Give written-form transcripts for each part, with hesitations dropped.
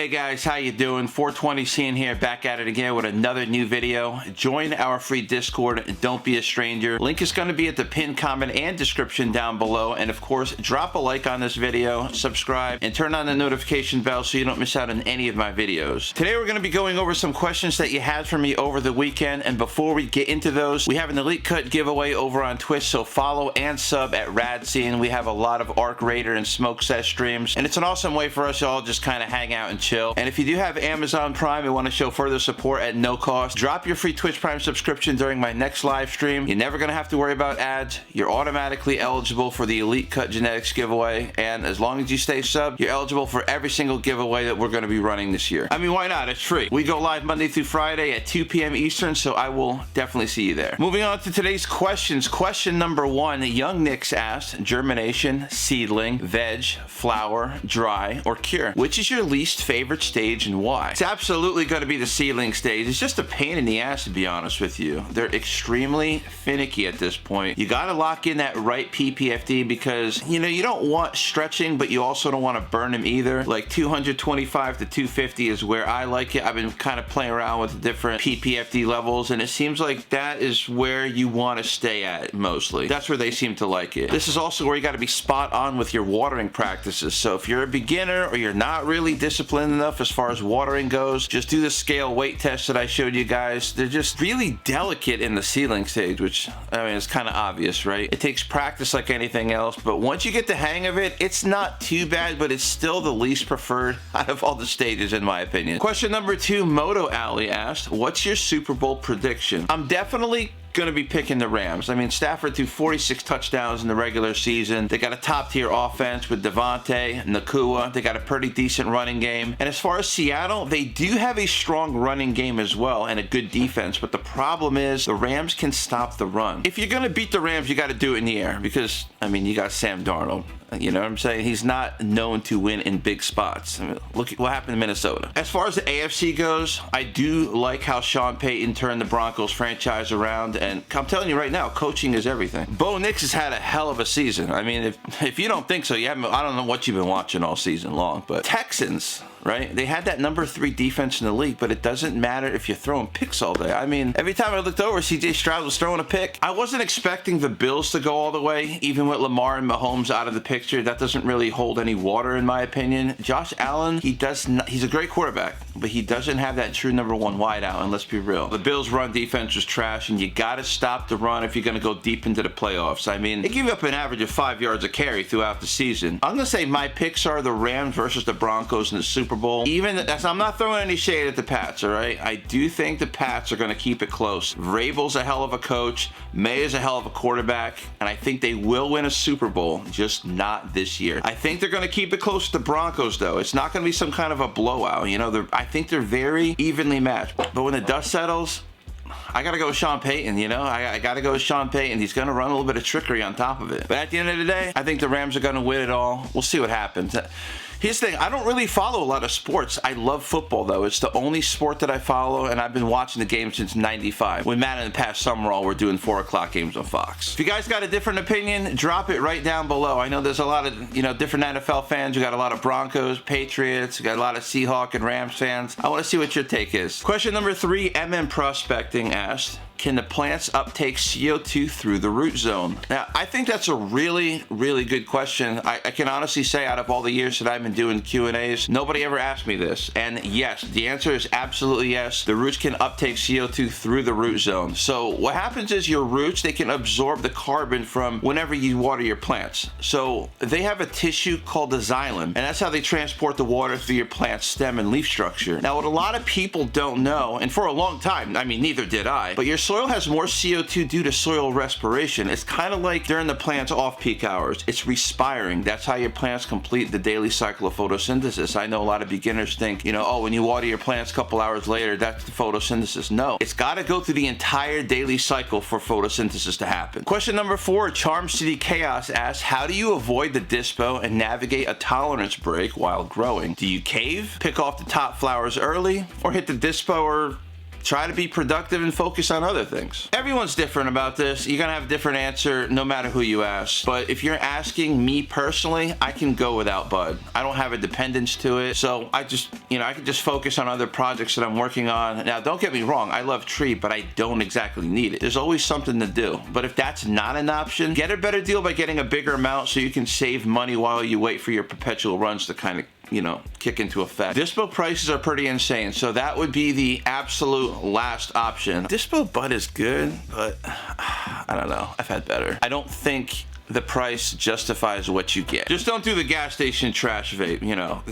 Hey guys, how you doing? 420 Sean here, back at it again with another new video. Join our free Discord and don't be a stranger. Link is going to be at the pinned comment and description down below. And of course, drop a like on this video, subscribe, and turn on the notification bell so you don't miss out on any of my videos. Today we're going to be going over some questions that you had for me over the weekend. And before we get into those, we have an Elite Cut giveaway over on Twitch, so follow and sub at RadScene. We have a lot of Arc Raider and Smoke Set streams, and it's an awesome way for us all just kind of hang out and chill. And if you do have Amazon Prime and want to show further support at no cost, drop your free Twitch Prime subscription during my next live stream. You're never going to have to worry about ads. You're automatically eligible for the Elite Cut Genetics giveaway, and as long as you stay subbed, you're eligible for every single giveaway that we're going to be running this year. I mean, why not? It's free. We go live Monday through Friday at 2 p.m. Eastern, so I will definitely see you there. Moving on to today's questions. Question number 1, Young Nix asked, germination, seedling, veg, flower, dry, or cure. Which is your least favorite stage and why? It's absolutely going to be the seedling stage. It's just a pain in the ass, to be honest with you. They're extremely finicky at this point. You got to lock in that right PPFD because, you know, you don't want stretching, but you also don't want to burn them either. Like 225 to 250 is where I like it. I've been kind of playing around with the different PPFD levels, and it seems like that is where you want to stay at mostly. That's where they seem to like it. This is also where you got to be spot on with your watering practices. So if you're a beginner or you're not really disciplined enough as far as watering goes, just do the scale weight test that I showed you guys. They're just really delicate in the seedling stage, which, I mean, it's kind of obvious, right? It takes practice like anything else, but once you get the hang of it, it's not too bad, but it's still the least preferred out of all the stages, in my opinion. Question number 2, Moto Alley asked, what's your Super Bowl prediction? I'm definitely going to be picking the Rams. I mean, Stafford threw 46 touchdowns in the regular season. They got a top-tier offense with Devontae, Nakua. They got a pretty decent running game. And as far as Seattle, they do have a strong running game as well and a good defense, but the problem is the Rams can stop the run. If you're going to beat the Rams, you got to do it in the air because, I mean, you got Sam Darnold. You know what I'm saying? He's not known to win in big spots. I mean, look at what happened in Minnesota. As far as the AFC goes, I do like how Sean Payton turned the Broncos franchise around, and I'm telling you right now, coaching is everything. Bo Nix has had a hell of a season. I mean, if you don't think so, you haven't. I don't know what you've been watching all season long, but Texans, right? They had that number 3 defense in the league, but it doesn't matter if you're throwing picks all day. I mean, every time I looked over, CJ Stroud was throwing a pick. I wasn't expecting the Bills to go all the way, even with Lamar and Mahomes out of the picture. That doesn't really hold any water, in my opinion. Josh Allen, he's a great quarterback, but he doesn't have that true number 1 wideout, and let's be real. The Bills' run defense was trash, and you got to stop the run if you're going to go deep into the playoffs. I mean, they give you up an average of 5 yards a carry throughout the season. I'm going to say my picks are the Rams versus the Broncos in the Super Bowl. I'm not throwing any shade at the Pats, all right? I do think the Pats are going to keep it close. Vrabel's a hell of a coach. May is a hell of a quarterback, and I think they will win a Super Bowl, just not this year. I think they're going to keep it close to the Broncos, though. It's not going to be some kind of a blowout. You know, I think they're very evenly matched. But when the dust settles, I got to go with Sean Payton, you know? I got to go with Sean Payton. He's going to run a little bit of trickery on top of it. But at the end of the day, I think the Rams are going to win it all. We'll see what happens. Here's the thing, I don't really follow a lot of sports. I love football, though. It's the only sport that I follow, and I've been watching the game since '95. When Matt and the past Summerall were doing 4 o'clock games on Fox. If you guys got a different opinion, drop it right down below. I know there's a lot of, you know, different NFL fans. We got a lot of Broncos, Patriots, we got a lot of Seahawk and Rams fans. I want to see what your take is. Question number 3, MM Prospecting asked, can the plants uptake CO2 through the root zone? Now, I think that's a really, really good question. I can honestly say out of all the years that I've been doing Q&As, nobody ever asked me this. And yes, the answer is absolutely yes. The roots can uptake CO2 through the root zone. So what happens is your roots, they can absorb the carbon from whenever you water your plants. So they have a tissue called the xylem, and that's how they transport the water through your plant's stem and leaf structure. Now, what a lot of people don't know, and for a long time, I mean, neither did I, but your soil has more CO2 due to soil respiration. It's kind of like during the plant's off-peak hours. It's respiring. That's how your plants complete the daily cycle of photosynthesis. I know a lot of beginners think, you know, oh, when you water your plants a couple hours later, that's the photosynthesis. No, it's got to go through the entire daily cycle for photosynthesis to happen. Question number 4, Charm City Chaos asks, how do you avoid the dispo and navigate a tolerance break while growing? Do you cave, pick off the top flowers early, or hit the dispo or try to be productive and focus on other things. Everyone's different about this. You're gonna have a different answer no matter who you ask. But if you're asking me personally, I can go without bud. I don't have a dependence to it. So I just, I can just focus on other projects that I'm working on. Now, don't get me wrong, I love tree, but I don't exactly need it. There's always something to do. But if that's not an option, get a better deal by getting a bigger amount so you can save money while you wait for your perpetual runs to kind of kick into effect. Dispo prices are pretty insane, so that would be the absolute last option. Dispo bud is good, but I don't know. I've had better. I don't think the price justifies what you get. Just don't do the gas station trash vape,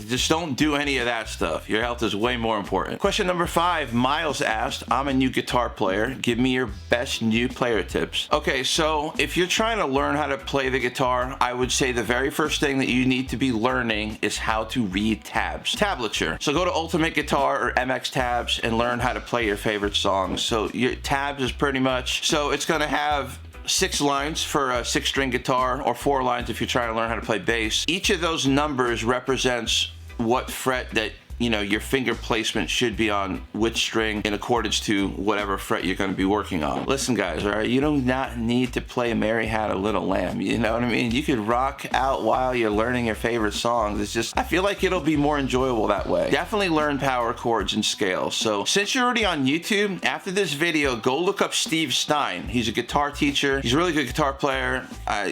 Just don't do any of that stuff. Your health is way more important. Question number 5, Miles asked, I'm a new guitar player. Give me your best new player tips. Okay, so if you're trying to learn how to play the guitar, I would say the very first thing that you need to be learning is how to read tabs. Tablature. So go to Ultimate Guitar or MX Tabs and learn how to play your favorite songs. So your tabs is pretty much, so it's gonna have 6 lines for a 6-string guitar, or 4 lines if you're trying to learn how to play bass. Each of those numbers represents what fret that your finger placement should be on which string in accordance to whatever fret you're going to be working on. Listen guys, all right, you do not need to play Mary Had a Little Lamb, you know what I mean? You could rock out while you're learning your favorite songs. It's just, I feel like it'll be more enjoyable that way. Definitely learn power chords and scales. So since you're already on YouTube, after this video, go look up Steve Stein. He's a guitar teacher. He's a really good guitar player.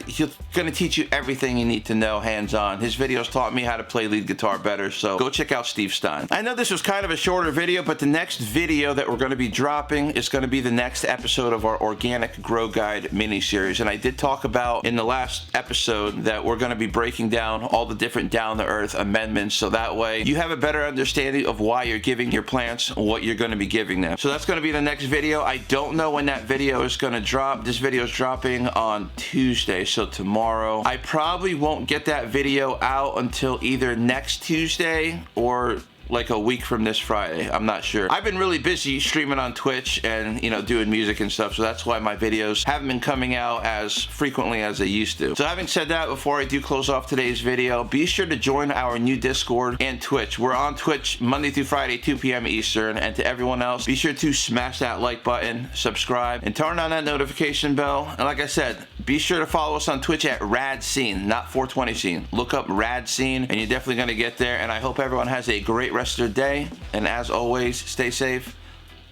He's going to teach you everything you need to know hands-on. His videos taught me how to play lead guitar better, so go check out Steve Stein. I know this was kind of a shorter video, but the next video that we're going to be dropping is going to be the next episode of our Organic Grow Guide mini-series. And I did talk about in the last episode that we're going to be breaking down all the different down-to-earth amendments, so that way you have a better understanding of why you're giving your plants what you're going to be giving them. So that's going to be the next video. I don't know when that video is going to drop. This video is dropping on Tuesday, so tomorrow. I probably won't get that video out until either next Tuesday or like a week from this Friday. I'm not sure. I've been really busy streaming on Twitch and, doing music and stuff, so that's why my videos haven't been coming out as frequently as they used to. So having said that, before I do close off today's video, be sure to join our new Discord and Twitch. We're on Twitch Monday through Friday, 2 p.m. Eastern, and to everyone else, be sure to smash that like button, subscribe, and turn on that notification bell. And like I said, be sure to follow us on Twitch at Rad Scene, not 420 Scene. Look up Rad Scene, and you're definitely gonna get there, and I hope everyone has a great rest of their day, and as always, stay safe.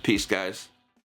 Peace, guys.